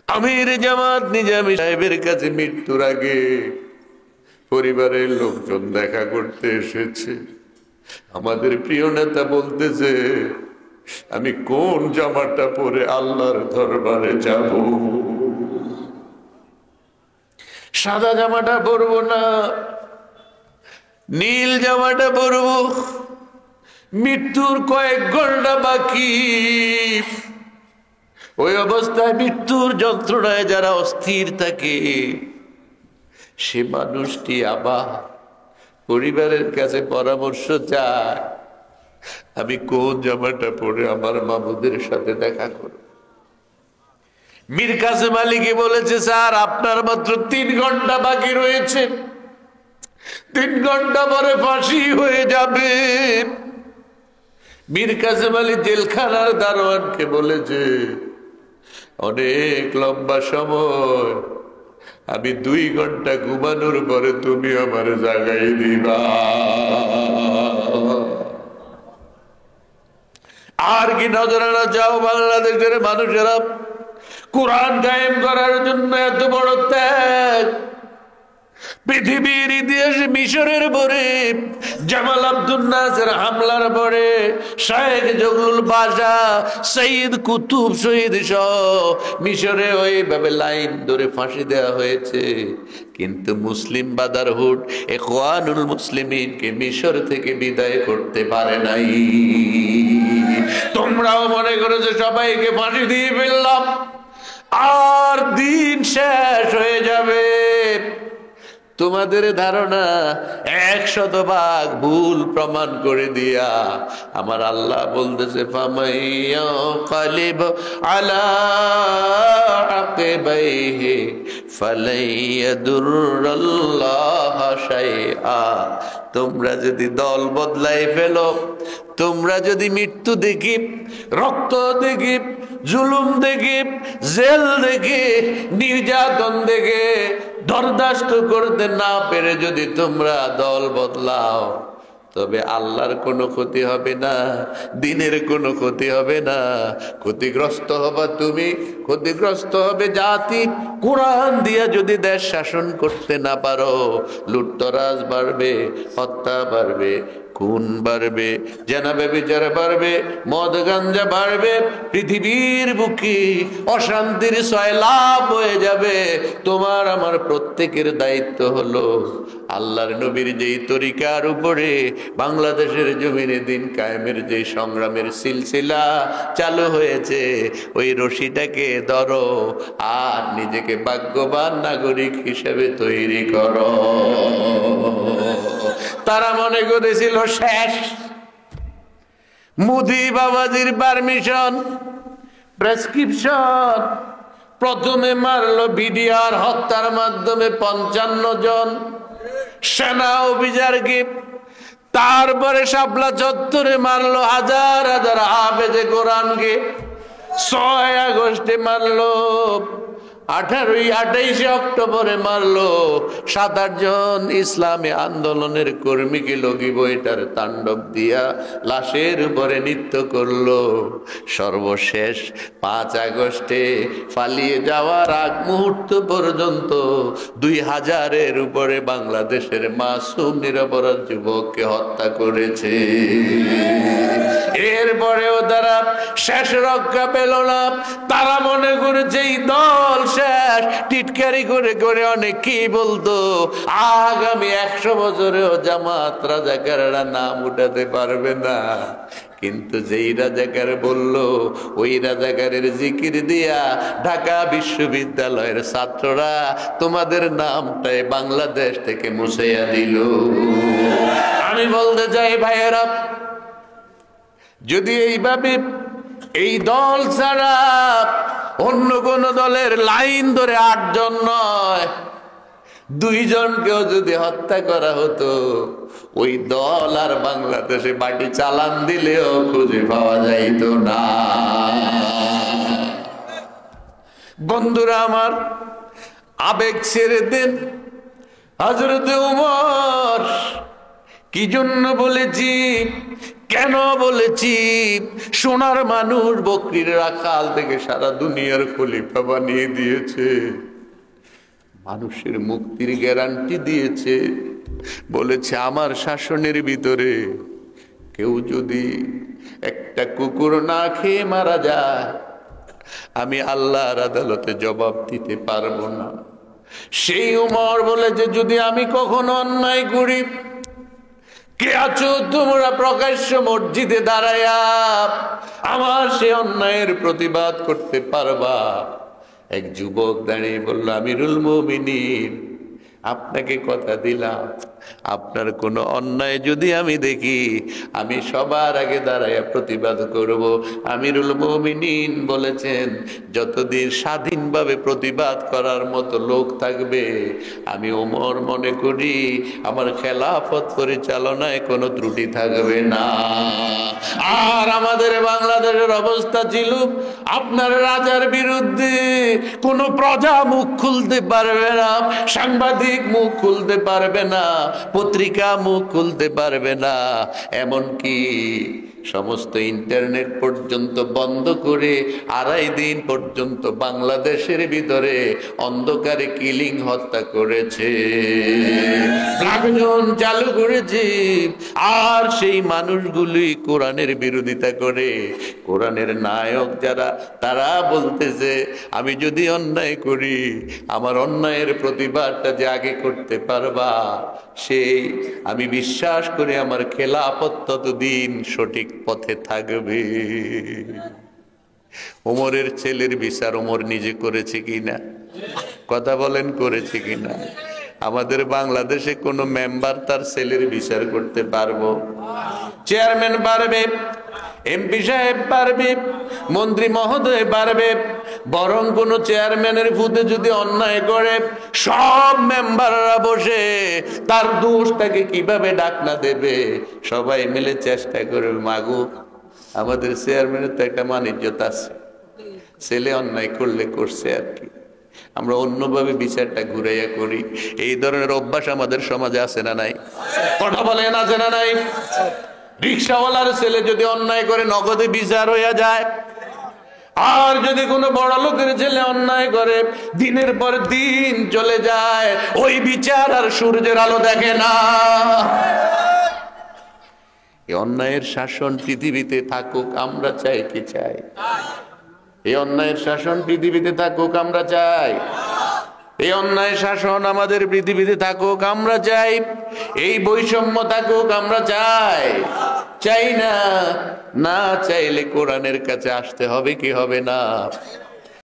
আমির জামাত নিজামী সাহেবের কাছে মৃত্যুর আগে পরিবারের লোকজন দেখা করতে এসেছে। আমাদের প্রিয় নেতা বলতেছে, আমি কোন জামাটা পরে আল্লাহর দরবারে যাব? সাদা জামাটা পরবো না, নীল জামাটা পরবো। মৃত্যুর কয়েক ঘন্টা বাকি। ওই অবস্থায় মৃত্যুর যন্ত্রণায় যারা অস্থির থাকে, সে মানুষটি আবার পরিবারের কাছে পরামর্শ চায়, আমি কোন জামাটা পরে আমার মামুদের সাথে দেখা করব। মীর কাসেম আলীকে বলেছে, স্যার আপনার মাত্র 3 ঘন্টা বাকি রয়েছে, 3 ঘন্টা পরে ফাঁসি হয়ে যাবে। মীর কাসেম আলী জেলখানার দারোয়ানকে বলেছে, অনেক লম্বা সময়, আমি 2 ঘন্টা ঘুমানোর পরে তুমি আমার জাগাই দিবা। আর কি নজরানা যাও? বাংলাদেশের মানুষেরা কোরআন কায়েম করার জন্য এত বড় ত্যাগ। পৃথিবীর ইতিহাসে মিশরের পরে জামাল আব্দুল নাসের হামলার পরে শায়েখ জগলুল বাশা, সৈয়দ কুতুব শহীদ সহ মিশরে ওইভাবে লাইন ধরে ফাঁসি দেওয়া হয়েছে। কিন্তু মুসলিম ব্রাদারহুড ইখওয়ানুল মুসলিমিনকে মিশর থেকে বিদায় করতে পারে নাই। তোমরাও মনে করেছো সবাইকে ফাঁসি দিয়ে ফেললাম আর দিন শেষ হয়ে যাবে। তোমাদের ধারণা 100% ভুল প্রমাণ করে দিয়া আমার আল্লাহ বলতেছে, ফামাইয়া কালিব আলা আকিবাইহি ফালাইয়াদুরুল্লাহ শাইআ। তোমরা যদি দল বদলাই ফেলো, তোমরা যদি মৃত্যু দেখি, রক্ত দেখি, জুলুম দেখি, জেল দেখি, নির্যাতন দেখে বরদাস্ত করতে না পেরে যদি তোমরা দল বদলাও, তবে আল্লাহর কোনো ক্ষতি হবে না, দিনের কোনো ক্ষতি হবে না। ক্ষতিগ্রস্ত হবা তুমি, ক্ষতিগ্রস্ত হবে জাতি। কোরআন দিয়া যদি দেশ শাসন করতে না পারো, লুটতরাজ বাড়বে, হত্যা বাড়বে, খুন বাড়বে, জেনাবে বিচার বাড়বে, মদ গাঞ্জা বাড়বে, পৃথিবীর বুকে অশান্তির সয়লাব হয়ে যাবে। তোমার আমার প্রত্যেকের দায়িত্ব হলো আল্লাহর নবীর যেই তরিকার উপরে বাংলাদেশের জমিনে দিন কায়েমের যে সংগ্রামের সিলসিলা চালু হয়েছে, ওই রশিটাকে ধরো আর নিজেকে ভাগ্যবান নাগরিক হিসেবে তৈরি করো। তারা মনে করেছিল শেষ। মুদি বাবাজির পারমিশন, প্রেসক্রিপশন, প্রথমে মারলো বিডিআর হত্যার মাধ্যমে 55 জন সেনা অফিসারকে, তারপরে শাপলা চত্বরে মারলো হাজার হাজার হাফেজে কোরআনকে, 6 আগস্টে মারলো, 28 অক্টোবরে মারলো 7-8 জন ইসলামী আন্দোলনের কর্মীকে লগি বইটার তাণ্ডব দিয়া লাশের উপরে নৃত্য করলো। সর্বশেষ 5 আগস্টে পালিয়ে যাওয়ার আগ মুহূর্ত পর্যন্ত 2000-এর উপরে বাংলাদেশের মাসুম নিরপরাধ যুবককে হত্যা করেছে। এরপরেও তারা শেষ রক্ষা পেল না। তারা মনে করেছে এই দল শেষ। টিটকারি করে করে অনেকেই বলতো আগামী 100 বছরেও জামাত রাজাকাররা নাম উঠাতে পারবে না। কিন্তু যেই রাজাকার বলল, ওই রাজাকারের জিকির দিয়া ঢাকা বিশ্ববিদ্যালয়ের ছাত্ররা তোমাদের নামটাই বাংলাদেশ থেকে মুছাইয়া দিল। আমি বলতে চাই ভাইয়েরা, যদি এইভাবে এই দল ছাড়া অন্য কোন দলের লাইন ধরে 8 জন নয় 2 জনকেও যদি হত্যা করা হতো, ওই দল আর বাংলাদেশে বাটি চালান দিলেও খুঁজে পাওয়া যাইত না। বন্ধুরা আমার, আবেগ ছেড়ে দেন। হযরত ওমর কি জন্য বলেছি, কেন বলেছি? সোনার মানুষ বকরির রাখাল থেকে সারা দুনিয়ার খলিফা বানিয়ে দিয়েছে, মানুষের মুক্তির গ্যারান্টি দিয়েছে। বলেছে আমার শাসনের ভিতরে কেউ যদি একটা কুকুর না খেয়ে মারা যায়, আমি আল্লাহর আদালতে জবাব দিতে পারবো না। সেই উমর বলেছে যদি আমি কখনো অন্যায় করি, কে আছো তোমরা প্রকাশ্য মসজিদে দাঁড়ায়া আমার সে অন্যায়ের প্রতিবাদ করতে পারবা? এক যুবক দাঁড়িয়ে বলল, আমিরুল মুমিনিন, আপনাকে কথা দিলাম, আপনার কোনো অন্যায় যদি আমি দেখি আমি সবার আগে দাঁড়াইয়া প্রতিবাদ করব। আমিরুল মুমিনিন বলেছেন, যতদিন স্বাধীনভাবে প্রতিবাদ করার মতো লোক থাকবে আমি ওমর মনে করি আমার খেলাফত পরিচালনায় কোনো ত্রুটি থাকবে না। আর আমাদের বাংলাদেশের অবস্থা ছিল, আপনার রাজার বিরুদ্ধে কোনো প্রজা মুখ খুলতে পারবে না, সাংবাদিক মুখ খুলতে পারবে না, পত্রিকা মুখ খুলতে পারবে না, এমনকি সমস্ত ইন্টারনেট পর্যন্ত বন্ধ করে 2.5 দিন পর্যন্ত বাংলাদেশের ভিতরে অন্ধকারে কিলিং হত্যা করেছে, প্রাকজন চালু করেছে। আর সেই মানুষগুলি কোরআনের বিরোধিতা করে, কোরআনের নায়ক যারা, তারা বলতেছে আমি যদি অন্যায় করি আমার অন্যায়ের প্রতিবাদটা যে আগে করতে পারবা, সেই আমি বিশ্বাস করি আমার খেলাফত ততদিন সঠিক পথে থাকবে। ওমরের ছেলের বিচার ওমর নিজে করেছে কিনা? কথা বলেন, করেছে কিনা? আমাদের বাংলাদেশে কোন মেম্বার তার ছেলের বিচার করতে পারবো? চেয়ারম্যান পারবে, এমপি সাহেব পারবে, মন্ত্রী মহোদয় পারবে, বরং কোন চেয়ারম্যানের ফুতে যদি অন্যায় করে সব মেম্বাররা বসে তার দোষটাকে কিভাবে ডাকনা দেবে, সবাই মিলে চেষ্টা করবে, মাগু আমাদের চেয়ারম্যানের তো একটা মান ইজ্জত আছে, ছেলে অন্যায় করলে করছে আর কি, আমরা অন্যভাবে বিচারটা ঘুরাইয়া করি। এই ধরনের অভ্যাস আমাদের সমাজে আছে না নাই? কথা বলেন, আছে না নাই? রিক্সাওয়ালার ছেলে যদি অন্যায় করে নগদে বিচার হইয়া যায়, আর যদি কোনো বড় লোকের ছেলে অন্যায় করে দিনের পর দিন চলে যায়, ওই বিচার আর সূর্যের আলো দেখে না। এই অন্যায়ের শাসন পৃথিবীতে থাকুক আমরা চাই কি চাই? এই অন্যায়ের শাসন পৃথিবীতে থাকুক আমরা চাই? এই অন্যায় শাসন আমাদের পৃথিবীতে থাকুক আমরা চাই? এই বৈষম্য থাকুক আমরা চাই? চাই না। না চাইলে কোরআনের কাছে আসতে হবে কি হবে না?